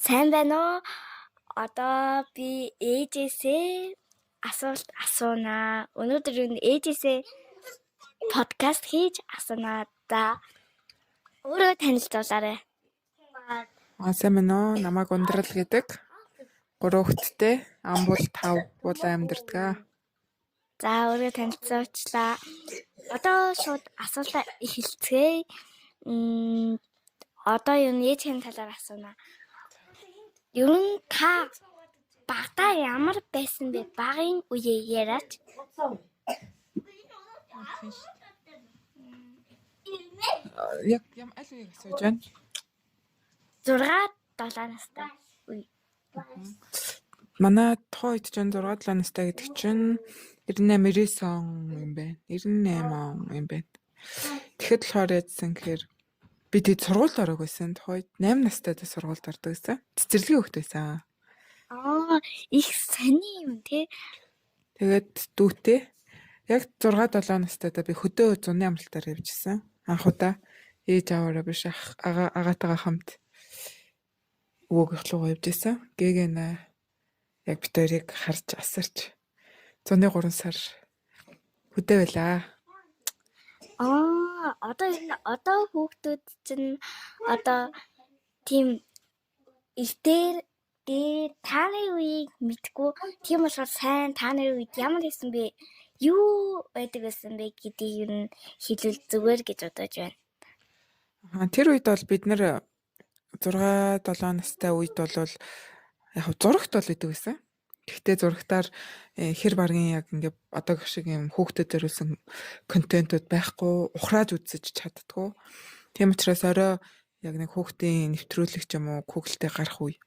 Сайн байна уу? Одоо би ээжээсээ асуулт асуунаа. Өнөөдөр энэ ээжээсээ подкаст хийж асуунаа. За өөрөө танилцуулаарай. Сайн байна уу? Намайг Ундрал гэдэг. 3 хүүхэдтэй, ам бол 5 буулаа амьдардаг. За өөрөө танилцуулчлаа. Одоо шууд асуултаа эхэлцгээе. Одоо юу ээжийн талаар асуунаа. Ер нь та багтаа ямар байсан бэ? Багын үеэ яриач. Яг аль үеийг асууж байна? 6-7 настай үе. Манай тухайн үед чинь 6-7 настай гэдэг чинь 98-99 он юм байна. 98 он юм байна. Тэгэхэд болохоор яадсан гэхээр би тэд сургуульд орох байсан. Тухайд 8 настайдаа сургуульд ордог байсан. Цэцэрлэгийн хүүхэд байсан. Их сони юм тий. Тэгээд дүүтэй яг 6-7 настайдаа би хөдөө зуны амралтаар явжсэн. Анх удаа ээж аваараа биш агаатайгаа хамт өвөөгийнх руу явжсэн. Гээгэнэ яг бид хоёрыг харж асарч зуны 3 сар хөдөө байлаа. Одоо хүүхдүүд чинь одоо тийм ихтер тааны үеийг мэдгүй тийм болохоор сайн тааны үед ямар байсан бэ? Юу байдаг байсан бэ гэдгийг ер нь хэлвэл зүгээр гэж бодож байна. Тэр үед бол бид нэр 6-7 настай үед бол яг зурагт бол идэв байсан. Гэхдээ зурагтаар хэр баргийн яг ингээ одоогийнх шиг юм хүүхдэд зориулсан контентууд байхгүй, ухрааж үзэж чаддгүй. Тийм учраас орой яг нэг хүүхдийн нэвтрүүлэг ч юм уу, Google-тэй гарах үе.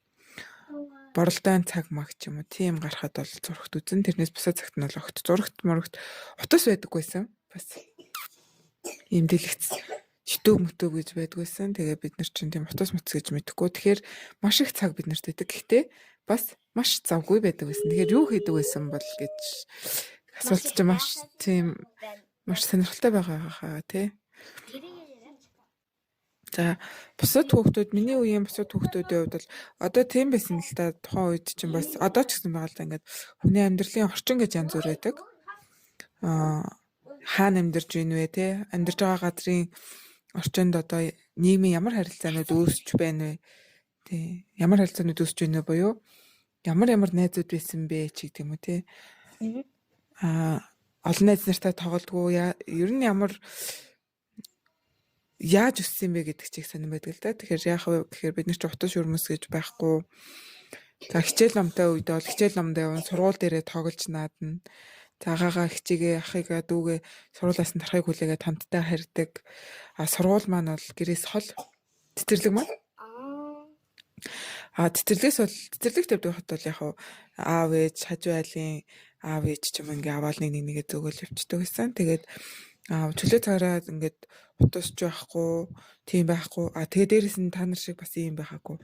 Боролдойн цаг маг ч юм уу, тийм гарахад бол зурагт үзэн. Тэрнээс бусад цагт нь бол огт зурагт утас байдаггүйсэн. Бас ийм дэлгэц шитүүг гэж байдгүйсэн. Тэгээ бид нар чинь тийм утас гэж мэдэхгүй. Тэгэхээр маш их цаг бид нарт идэг. Гэхдээ бас маш завгүй байдаг байсан. Тэгэхээр юу хийдэг байсан бол гэж асуулт чинь маш сонирхолтой байгаа хаа тий. За бусад хүүхдүүд миний үеийн бусад хүүхдүүдийн хувьд бол одоо тийм байсан л да. Тухайн үед чинь бас одоо ч гэсэн байгаа л да. Ингээд хүний амьдралын орчин гэж янз бүр байдаг. Хаана амьдарч байна вэ те? Амьдарч байгаа газрын орчинд одоо нийгмийн ямар харилцаанууд үүсч байна вэ? Тий. Ямар харилцаанууд үүсч байна вэ буюу ямар найзууд байсан бэ ч гэх юм уу те. Олон найз нартай тоглодгоо ер нь яаж өссөн бэ гэдэг чиг сонирн байдаг л да. Тэгэхээр яах вэ гэхээр бид нар ч утас шүрмэс гэж байхгүй. За хичээл номтой үед бол хичээл номдоо явна, сургууль дээрээ тоглож наадна. За агаага хичээгээ ахыгаа дүүгээ сургуулиас нь тархыг хүлээгээд хамтдаа харьдаг. Сургууль маань бол гэрээс хол цэцэрлэг маань. Цэцэрлэгт явдаг хот бол яг аав ээж хажуу айлын аав ээж ч юм ингээ аваал нэгээ зөөгөл явчихдаг байсан. Тэгээд чөлөө цагаараа ингээд утасч байхгүй, тийм байхгүй. Тэгээ дээрэс нь та нар шиг бас ийм байхаагүй.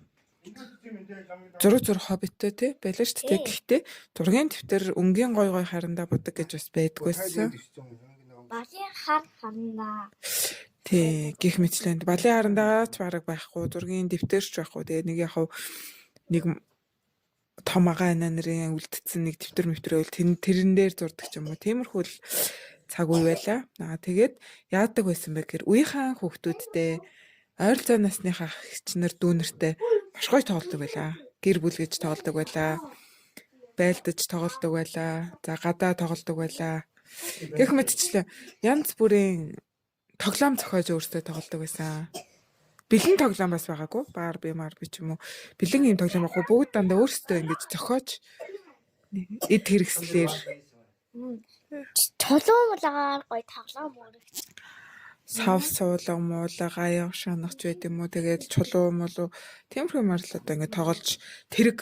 Зураг хоббиттэй тий байлаа шүү дээ. Гэхдээ зургийн дэвтэр өнгийн гой харандаа будаг гэж бас байдгүйсэн. Балын харандаа. Тий гих мэтлэнд балын харандаач бараг байхгүй, зургийн дэвтэрч байхгүй. Тэгээ нэг том агаа нарын үлдсэн нэг дэвтэр мөвтрөөл тэрэн дээр зурдаг ч юм уу. Тиймэрхүү цаг үе байлаа. Тэгээд яадаг байсан бэ гэхээр үеийнхэн хүүхдүүдтэй ойролцоо насныхаа хичнэр дүүнэртэй маш гоё тоглодог байлаа. Гэр бүл гэж тоглодог байлаа. Байлдаж тоглодог байлаа. За гадаа тоглодог байлаа. Гэх мэтчлээ янз бүрийн тоглоом зохиож өөрсдөө тоглодог байсан. Бэлэн тоглоом бас байгаагүй. Барби ч юм уу. Бэлэн юм тоглоом байхгүй. Бүгд дандаа өөрсдөө ингэж зохиож эд хэрэгслэр Чулуун гоё тоглоом өөрөгч. Сав суулга муулга аяг шанагч байт юм уу. Тэгээд чулуу молоо тиймэрхүү марлал одоо ингэ тоглож тэрэг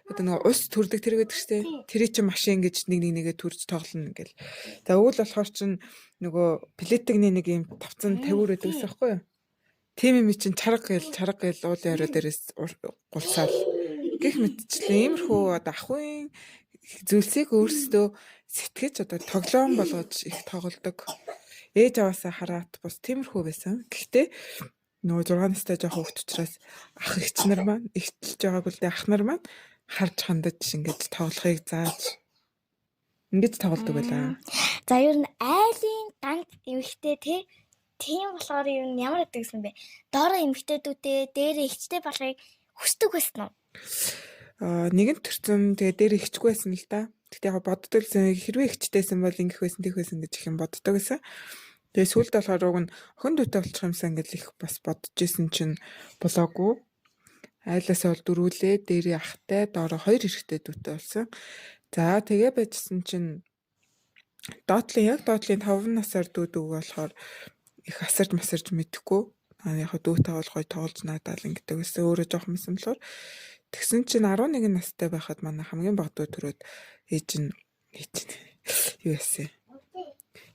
одоо нэг ус төрдөг тэрэг гэдэг чтэй. Тэрий чи машин гэж нэгээ төрж тоглоно ингээл. За өвөл болохоор чин нөгөө плетигний нэг юм тавцан тавиур байдаг гэсэн байхгүй юу? Тим юм чин чарга гэл уулын орой дээрээс гулсаал. Гэх мэтчлээ иймэрхүү одоо ахын зүйлсийг өөрсдөө сэтгэж одоо тоглоом болгож их тоглодог. Ээж аваасаа хараад бас тиймэрхүү байсан. Гэхдээ нөгөө 6 настай жоох хүүхд учраас ах эгч нар маань мэдчихэж байгаагүй л дээ ах нар маань харж хандаж ингэж тоглохыг зааж ингэж тоглодог байлаа. За ер нь айлын ганц эмэгтэй тийм болохоор ер нь ямар гэдэг юм бэ? Доороо эмэгтэйдүүдээ дээрээ ихчтэй болохыг хүсдэг байсан уу? Нэгэн төрцөн тэгээ дээр ихчгүй байсан л да. Тэгтээ яг боддог л хэрвээ ихчтэйсэн бол ингэх байсан тийх байсан гэж их юм боддог байсан. Тэгээ сүүлд болохоор уг нь охин дүүтэй болчих юмсан гэж их бас бодож исэн чинь болоогүй. Айлаасаа бол дөрүүлээ дээрээ ахтай доороо 2 эрэгтэй дүүтэй болсон. За тэгээ байжсэн чинь доотлын 5 насаар дүүдэг болохоор их асарж масарж мэдэхгүй. Яг дүүтэй бол гоё тоглож наадаал ингэдэг гэсэн өөрөө жоохон юмсан болохоор тэгсэн чинь 11 настай байхад манай хамгийн бага дүү төрөөд ээж нь юу яасан.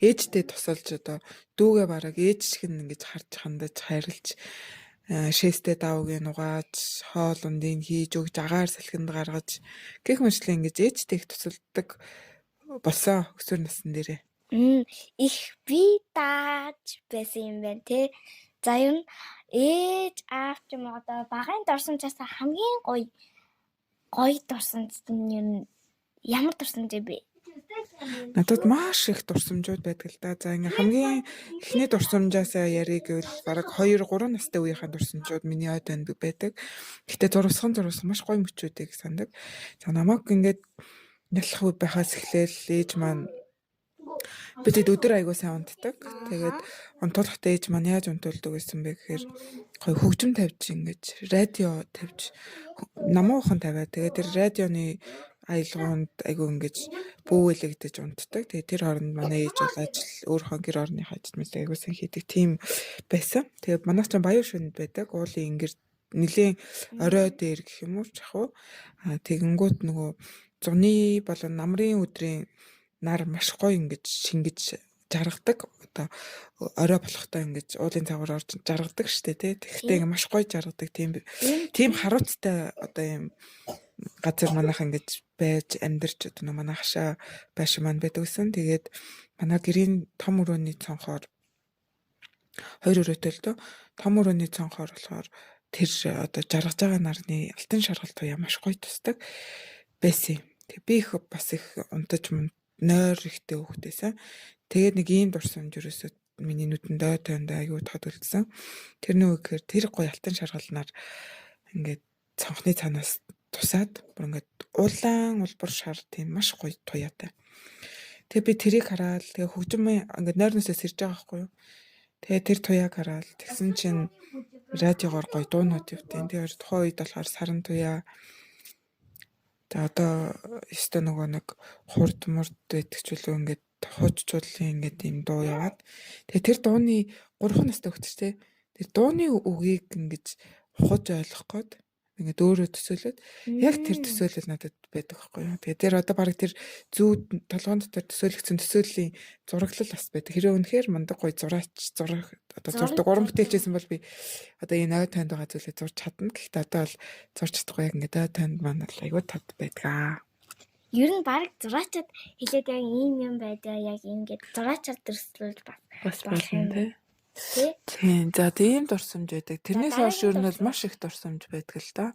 Ээжтэй тусалж одоо дүүгээ бараг ээж шиг ингэж харж хандаж хайрлж шээстэй давыг нугааж хоол ундыг хийж өгж агаар салхинд гаргаж гэх мэтлээ ингэж ээжтэй их тусалдаг болсон өсвөр насны дээрээ. Их би тааж байсан юм байна те. За ер нь ээж аав ч юм уу одоо багын дурсамжаас хамгийн гоё дурсамж нь ер нь ямар дурсамж бэ? Надад маш их дурсамжууд байдаг л да. За ингээ хамгийн эхний дурсамжаасаа ярих гэвэл бараг 2-3 настай үеийнхээ дурсамжууд миний ойд байдаг. Гэтэ зурвасхан маш гоё мөчүүдийг сандаг. За намайг ингээд нялх үе байхаас эхлээл ээж маань бидэд өдөр айгуу сайн унтдаг. Тэгээд унтуулахдаа ээж маань яаж унтуулдаг гэсэн бэ гэхээр гоё хөгжим тавьж ингэж радио тавьж намуухан тавиад тэгээд тэр радионы аялгаунд айгуу ингэж бүүвэлэгдэж унтдаг. Тэгээд тэр хооронд манай ээж бол өөрийнхөө гэр орныхоо ажилтнуудаа айгуу сайн хийдэг тийм байсан. Тэгээд манайх ч баян шүнд байдаг. Уулын ингэр нэлийн орой дээр гэх юм уу чахуу. Тэгэнгүүт нөгөө зуны болон намрын өдрийн нар маш гоё ингэж шингэж жаргадаг. Одоо орой болохтой ингэж уулын цагаар орж жаргадаг штэ тий. Тэгэхдээ ингэ маш гоё жаргадаг тийм харууцтай одоо юм газар манайх ингэж байж амьдарч одоо манай хашаа байшин маань байдаг гэсэн. Тэгээд манай гэрийн том өрөөний цонхоор 2 өрөөтэй л дөө. Том өрөөний цонхоор болохоор тэр одоо жаргаж байгаа нарны алтан шаргалт туяа маш гоё тусдаг байсан. Тэг би их бас их унтаж нойр ихтэй хөөхтэйсэн. Тэгээд нэг ийм дурсамж ерөөсөө миний нүдэнд ой тойндоо аюу тод үлдсэн. Тэрний үгээр тэр гоё алтан шаргалнаар ингээд цонхны цаанаас тусаад бүр ингээд улаан улбар шар тийм маш гоё туяатай. Тэгээ би тэрийг хараад тэгээ хөгжим ингээд нойрноосоо сэрж байгаа байхгүй юу. Тэгээ тэр туяаг хараад тэгсэн чинь радиогоор гоё дуунууд ивтэн. Тэгээ тухайн үед болохоор саран туяа. За одоо ёстой нөгөө нэг хурд мурд итгэжүүлээ ингээд хууччлын ингээд юм дуу яваад. Тэгээ тэр дууны 3 настай хөгтчтэй. Тэр дууны үгийг ингэж ухаж ойлгох гээд ингээд өөрөө төсөөлөд яг тэр төсөөлөл надад байдаг байхгүй юу. Тэгээ тэр одоо баг тэр зүүд толгоон дотор төсөөлөгдсөн төсөөллийн зураглал бас байдаг. Хэрэв үнэхээр мундаг гоё зураач одоо зурдаг уран бүтээлчсэн бол би одоо энэ ой танд байгаа зүйлээ зурч чадна. Гэхдээ одоо бол зурч чадахгүй яг ингээд ой танд маань л айгүй тод байдаг. Ер нь баг зураачаад хэлээд яг ийм юм байдаг. Яг ингээд зураачаар төрслүүлж бас болох юм тий. Тийм. За тийм дурсамж байдаг. Тэрнээс хойш ер нь бол маш их дурсамж байдаг л да.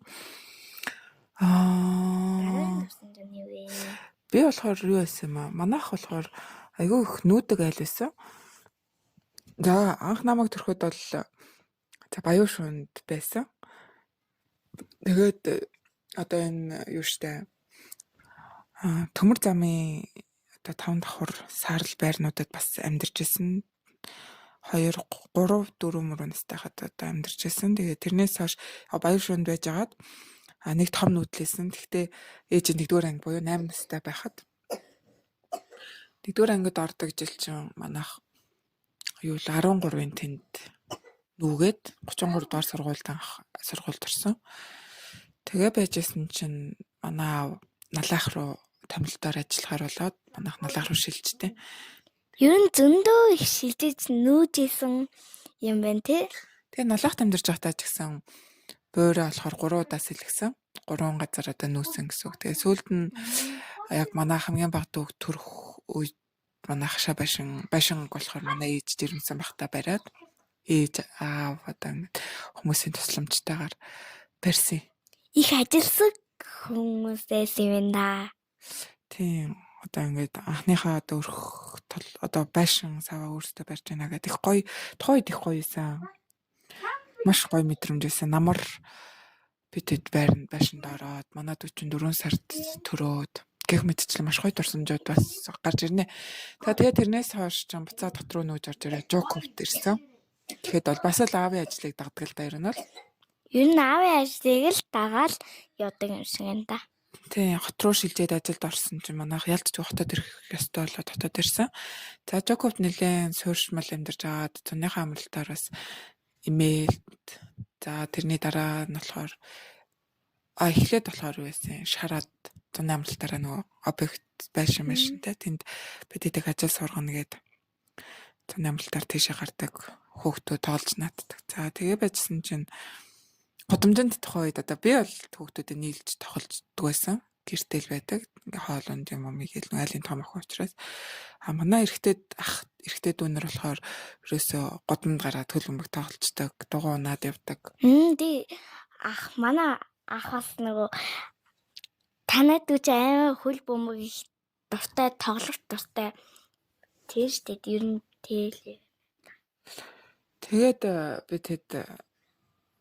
Би болохоор юу байсан юм аа? Манайх болохоор айгүй их нүүдэг айл байсан. За анх намайг төрөхөд бол за баян шүнд байсан. Тэгээд одоо энэ юу штэ төмөр замын одоо 5 давхар саарл байрнуудад бас амьдарч исэн. 2, 3, 4 мөрөө настай хад одоо амьдарч исэн. Тэгээд тэрнээс хойш баян шүнд байжгаад нэг том нүүдлээсэн. Гэхдээ ээж нь 1-р анги буюу 8 настай байхад 1-р ангид ордог жил чинь манайх юу л 13-ын тэнд нүүгээд 33 дугаар сургуульд орсон. Тэгээ байжсэн чинь манай аав налаах руу томилтоор ажиллахаар болоод манайх налаах руу шилжтэй. Ер нь зөндөө их шилжиж нүүжсэн юм байна тий. Тэгээ налаахт амьдарч байхдаа ч гэсэн буурай болохоор 3 удаа сэлгсэн. 3 газар одоо нүүсэн гэсэн үг. Тэгээ сүүлд нь яг манай хамгийн бага дүүг төрөх үед манай хашаа байшин болохоор манай ээж жирэмсэн бахта бариад ээж аав одоо ингэ хүмүүсийн тусламжтайгаар барьсан. их ажилсаг хүмүүсээс юм да. Тийм одоо ингээд анхныхаа одоо өрх одоо байшин саваа өөртөө барьж байна гэдэг их гоё тухайд их гоё юусан. Маш гоё мэдрэмж байсан. Намар бидэд байшинд ороод манай 44 сард төрөөд гэх мэтчлэн маш гоё дурсамжууд бас гарч ирнэ. Тэгээд тэрнээс хойш ч буцаа дот руу нүүж орж ирээ Жоковт ирсэн. Тэгэхэд бол бас л аавын ажлыг дагдаг л да ер нь бол. Ер нь аавын ажлыг л дагаал явдаг юм шиг энэ да. Тий, хот руу шилжээд ажилд орсон чинь манайх ялцч хотод ирэх ёстой болоод хотод ирсэн. За Жоковт нэлээд суурьшмал амьдарч аваад зуныхаа амралтаар бас имэйлд за тэрний дараа нь болохоор эхлээд болохоор юу байсан шараад зуны амралтаараа нөгөө объект байшин машинтай тэнд бидэдэг ажил сургана гээд зуны амралтаар тийшээ гардаг хүүхдүүд тоолж нааддаг. За тэгээ байжсэн чинь гудамжинд тухай үед одоо би бол хүүхдүүдэд нийлж тоглолцдог байсан. Гэртэл байдаг. Ингээ хоолунд юм гээл айлын том охин учраас манай эрэгтэй дүүнэр болохоор ерөөсөө гудамд гараад хөлбөмбөг тоглолцдог, дугуй унаад явдаг. Тий манай ах бас нөгөө танад үч аймаа хөл бөмбөг их дуртай тоглох дуртай. Тэр штэ ер нь тэгэл. Тэгээд би тэд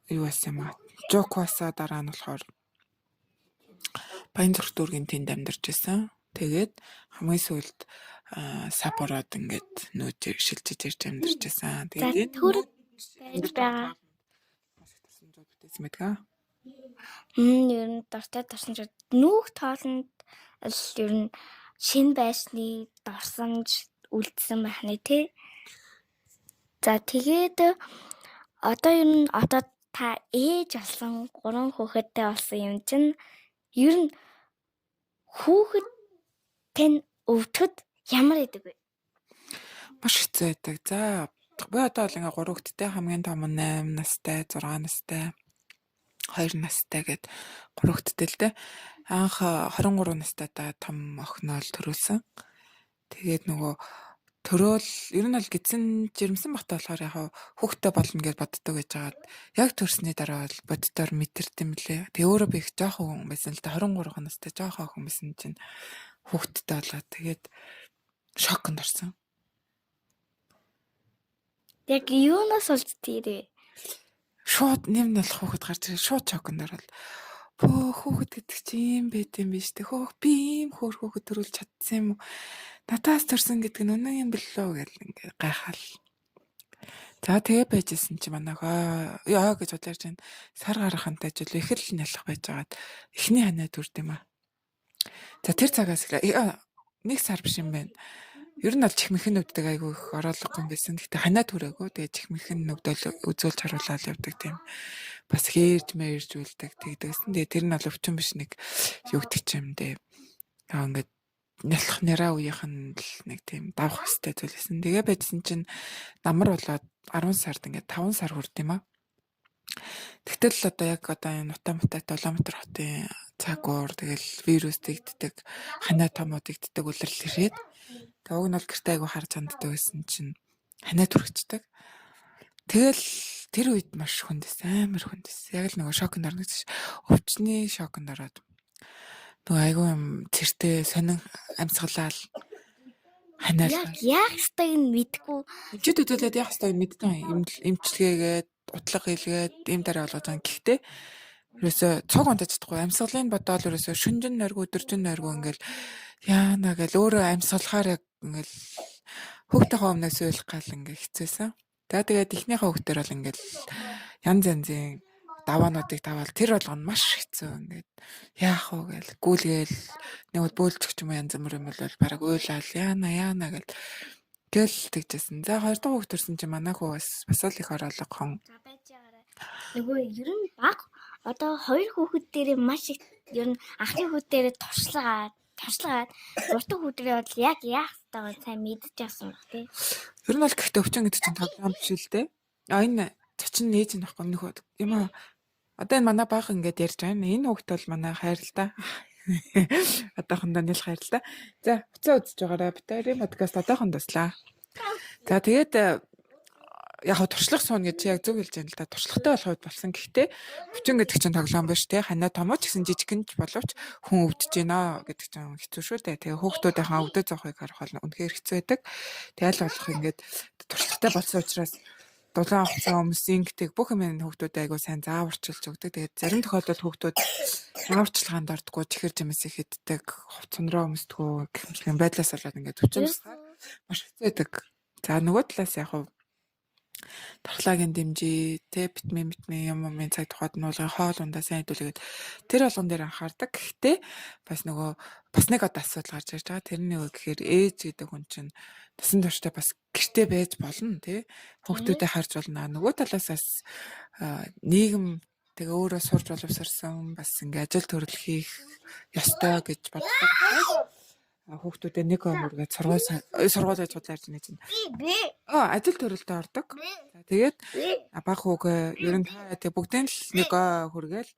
юу байсан юм аа. Жокоосаа дараа нь болохоор Баянзүрх дүүргийн тэнд амьдарч байсан. Тэгээд хамгийн сүүлд Сапород ингээд нүүж шилжиж ирж амьдарч байсан. Тэгээд төрөг байж байгаа. Бүтээсэн мэдгээ. Ер нь дуртай дурсамж нүүх тоолонд ер нь шин байшны дурсамж үлдсэн байна тий. За тэгээд одоо ер нь одоо та ээж болсон 3 хүүхэдтэй болсон юм чинь ер нь хүүхэдтэй өвчтөд ямар идэг вэ? Маш хэцүү байдаг. За би одоо л ингээ 3 хүүхэдтэй хамгийн том нь 8 настай, 6 настай, 2 настай гэд 3 хүүхэдтэй л дээ. Анх 23 настайдаа том охиноо л төрүүлсэн. Тэгээд нөгөө төрөөл ер нь бол гидсэн жирэмсэн багтаа болохоор яг хүүхдтэй болно гэж боддог гэж байгаад яг төрсний дараа бол боддоор мэдэрдэм лээ. Тэгээ өөрөө би их жоохон хүн байсан л да 23 настай жоохон хүн байсан чинь хүүхдтэй болоод тэгээд шоконд орсон. Яг юунаас болж тийрээ? Шууд нэм болох хүүхэд гарч ирээ шууд шоконд ороод бөө хүүхэд гэдэг чи юм байт юм биш үү? Хөөх би ийм хүүхэд төрүүлж чадсан юм уу? Надаас төрсөн гэдэг нь үнэн юм бэлөө гэл ингээ гайхаал. За тэгээ байжсэн чи манайх яа гэж бодлоо чинь сар гарахантай ч л их л нялх байж байгаад эхний ханаа төрд юм аа. За тэр цагаас нэг сар биш юм байна. Ер нь бол чихмхэн нүддэг айгүй их ороолгогүй юм байсан. Гэхдээ ханаа төрөөгөө тэгээ чихмхэн нүдэл үзүүлж харуулаад явдаг тийм. Бас хээрж мээрж үлдэг тэгдэгсэн. Тэгээ тэр нь бол өвчин биш нэг юу гэдэг юм дээ. Ингээд нялх нэраа үеийнх нь л нэг тийм давах хэвтэй зүйлсэн. Тэгээ байжсэн чинь намар болоод 10 сард ингээд 5 сар хүрд юм аа. Тэгтэл одоо яг одоо энэ Утаамтай Долометр хотын цагуур тэгэл вирус дэгддэг, ханаа томоо дэгддэг үлрэл ирээд тэг уг нь бол гэртээ айгу харж ханддаг байсан чинь ханаа түрхчихдэг. Тэгэл тэр үед маш хүндэс амар хүндэс. Яг л нөгөө шоконд орно гэж өвчний шоконд ороод нөгөө айгу юм цэртэй сонин амьсгалаал ханаал. Яг стыг нь мэдгүй. Эмчүүд хөдөлгөөд яг стыг мэддэг эмчилгээгээд утлаг хийлгээд ийм дараа болгож байгаа. Гэхдээ ерөөсө цог унтаж чадахгүй амьсгалын бодоол ерөөсө шүнжин нойргүй өдөржин нойргүй ингээл яана гэл өөрөө амьсгалахаар яг ингээл хүүхдийнхээ өмнөөс уйлах гал ингээ хэцээсэн. За тэгээд ихнийхээ хүүхдэр бол ингээл янз янзын даваануудыг даваал тэр болгоно маш хэцүү ингээд яах вэ гэл гүйлгээл нэг бөөлчих ч юм уу янз бүр юм бол бараг уйлал яана гэл гэл тэгжсэн. За 2 дахь хүүхд төрсөн чинь манай хүү бас л их ороолго хон. Байж байгаарай. Нөгөө ер нь баг одоо 2 хүүхэд дээр маш их ер нь анхны хүүхэд дээр туршлагаад урт хүүхдээ бол яг яах вэ сайн мэдж авсан баг тий. Ер нь бол гэхдээ өвчин гэдэг чинь тоглоом биш л дээ. Энэ цочин нээж нь байхгүй нөхөд юм аа. Одоо энэ манай баг ингээд ярьж байгаа. Энэ хүүхэд бол манай хайралтай. Одоохондоо нэл хайралтай. За буцаа үзэж байгаарай. Битэрийн подкаст одоохон дуслаа. За тэгээд яг туршлага сууна гэж яг зөв хэлж байна л да. Туршлагатай болох үед болсон. Гэхдээ хүчин гэдэг чинь тоглоом биш те. Ханаа томооч гэсэн жижигхэн ч боловч хүн өвдөж байна гэдэг чинь хэцүү шүү дээ. Тэгээ хүүхдүүдийнхээ өвдөө зовхыг харах бол үнэхээр хэцүү байдаг. Тэгэл болох ингээд туршлагатай болсон учраас дулаан хугацаа өмсөн гэдэг бүх юм хүүхдүүдэд айгуу сайн зааварчилж өгдөг. Тэгээд зарим тохиолдолд хүүхдүүд зааварчилгаанд ордгоо чихэр жимсээ хиддэг, хувцсан руу өмсдгөө гэх мэт байдлаас болоод ингээд өвчмөсгөө маш хэцүү байдаг. За нөгөө талаас яг дархлаагийн дэмжээ, тэ витамин юм цаг тухайд нь уулын хоол ундаа сайн хэдүүлээд тэр болгон дээр анхаардаг. Гэхдээ бас нэг асуудал гарч ирж байгаа. Тэрний үг гэхээр ээж гэдэг хүн чинь насан туршдаа бас гэртээ байж болно тий. Хүүхдүүдэд харж болно. Нөгөө талаас бас нийгэм тэгээ өөрөө сурж боловсрсан бас ингээ ажил төрөл хийх ёстой гэж боддог. Хүүхдүүдэд нэг өөргөө сургууль гэж судлаарч нэг чинь ажил төрөлдөө ордог. За тэгээд баг хүүгээ ер нь тэг бүгдийн л нэг хүргээл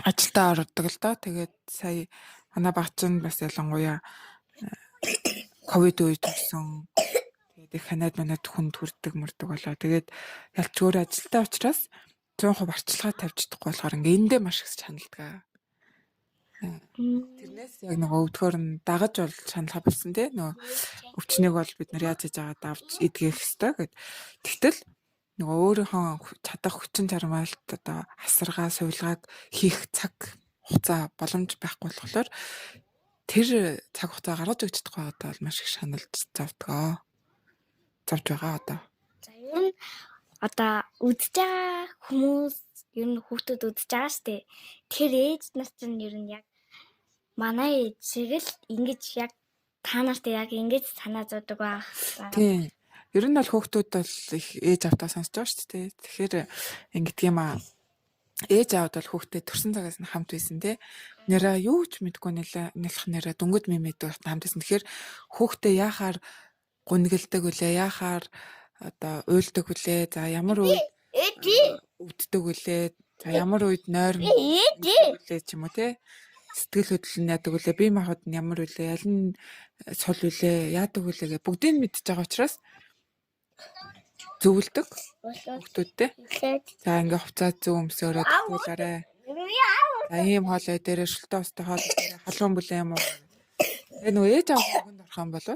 ажилдаа ордог л доо. Тэгээд сая манай багч нь бас ялангуяа ковид үед төрсөн. Тэгээд их манад хүнд хүрдэг болоо. Тэгээд ялчгөөр ажилдаа учраас 100% арчилгаа тавьж чадахгүй болохоор ингээ эндээ маш их чаналдаг. Тэрнээс яг өвдгөр нь дагаж бол шаналха болсон тий. Өвчнийг бол бид нар яаж хийж байгаад авч идэх ёстой гэд. Тэгтэл өөрийнхөө чадах хүчин чармаалт одоо хасаргаа сувилгааг хийх цаг хугацаа боломж байхгүй болохоор тэр цаг хугацаа гаргаж өгч чадахгүй одоо бол маш их шаналж завж байгаа одоо. За ер нь одоо үдж байгаа хүмүүс ер нь хүүхдүүд үдж байгаа штэ. Тэр ээж нар чинь ер нь яг манай ээж шиг л ингэж яг та нартай яг ингэж санаа зовдөг байх. Тийм. Ер нь бол хүүхдүүд бол их ээж автаа сонсож байгаа шүү дээ. Тэгэхээр ингэдэг юм аа. Ээж аавд бол хүүхдээ төрсэн цагаас нь хамт байсан те. Нэрээ юу ч мэдгүй нэлэх нэрээ дүнгууд мэмэдэг хамт байсан. Тэгэхээр хүүхдээ яахаар гунгэлдэг үлээ, яахаар одоо уйлдаг үлээ. За ямар үед өвддөг үлээ. За ямар үед нойр үлээ ч юм уу те. Сэтгэл хөдлөл нь яадаг үлээ, бие махбод нь ямар үлээ, аль нь сул үлээ, яадаг үлээ гэ бүгдийг мэдж байгаа учраас зөвлөдөг хүүхдүүдтэй. За ингээ хувцас зөв өмсөөрөө туулаарай. За ийм хоолой дээрээ шүлтэ устай хоолой дээрээ халуун бүлээн юм уу. Тэгээ ээж аав хүнд орох юм бол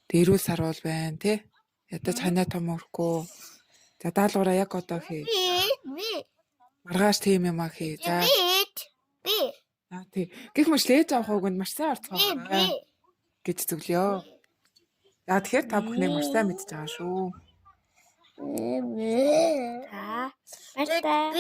дээрүүл саруул байна тий. Ядаж ханаа том өрөхгүй. За даалгавраа яг одоо хий. Маргааш тийм юм аа хий. За тий. Гэх мэт ээж аав хүүгэнд маш сайн орцгоо гэж зөвлөё. За тэгэхээр та бүхнийг маш сайн мэдж байгаа шүү. За баярлалаа.